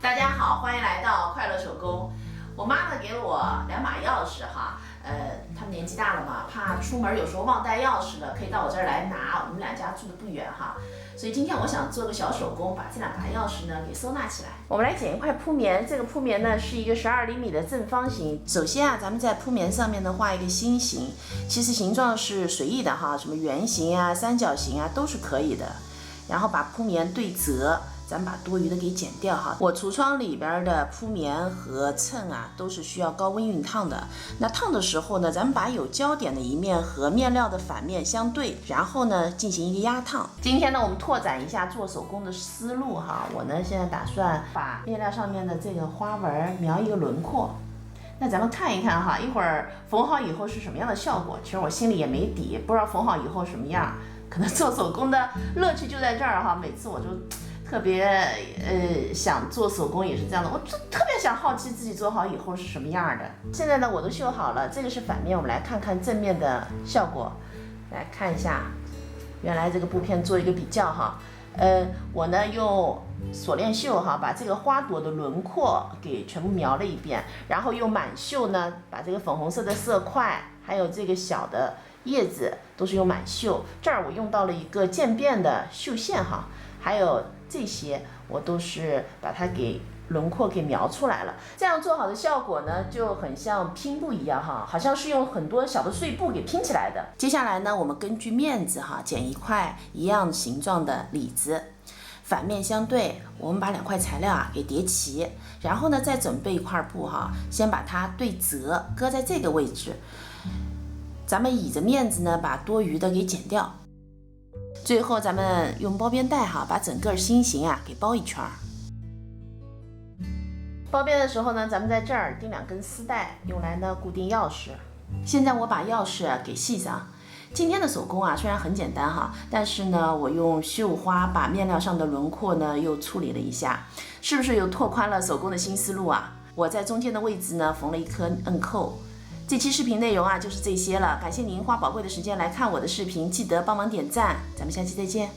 大家好，欢迎来到快乐手工。我妈呢给了我2把钥匙哈，他们年纪大了嘛，怕出门有时候忘带钥匙了，可以到我这儿来拿。我们两家住的不远哈，所以今天我想做个小手工，把这2把钥匙呢给收纳起来。我们来剪一块铺棉，这个铺棉呢是一个12厘米的正方形。首先啊，咱们在铺棉上面呢画一个心形，其实形状是随意的哈，什么圆形啊、三角形啊都是可以的。然后把铺棉对折。咱们把多余的给剪掉哈。我橱窗里边的铺棉和衬啊，都是需要高温熨烫的。那烫的时候呢，咱们把有焦点的一面和面料的反面相对，然后呢进行一个压烫。今天呢，我们拓展一下做手工的思路哈。我呢现在打算把面料上面的这个花纹描一个轮廓。那咱们看一看哈，一会儿缝好以后是什么样的效果？其实我心里也没底，不知道缝好以后什么样。可能做手工的乐趣就在这儿哈。每次我就特别想做手工也是这样的，我特别想好奇自己做好以后是什么样的。现在呢我都绣好了，这个是反面，我们来看看正面的效果。来看一下，原来这个布片做一个比较哈。我呢用锁链绣哈，把这个花朵的轮廓给全部描了一遍，然后用满绣呢把这个粉红色的色块，还有这个小的叶子都是用满绣。这儿我用到了一个渐变的绣线哈，还有这些我都是把它给轮廓给描出来了。这样做好的效果呢，就很像拼布一样哈，好像是用很多小的碎布给拼起来的。接下来呢，我们根据面子哈，剪一块一样形状的里子，反面相对，我们把2块材料啊给叠齐，然后呢再准备一块布哈，先把它对折，搁在这个位置。咱们倚着面子呢，把多余的给剪掉。最后咱们用包边带哈，把整个心形啊给包一圈。包边的时候呢，咱们在这儿钉2根丝带，用来呢固定钥匙。现在我把钥匙给系上。今天的手工啊虽然很简单哈，但是呢我用绣花把面料上的轮廓呢又处理了一下，是不是又拓宽了手工的新思路啊？我在中间的位置呢缝了1颗摁扣。这期视频内容啊就是这些了，感谢您花宝贵的时间来看我的视频，记得帮忙点赞，咱们下期再见。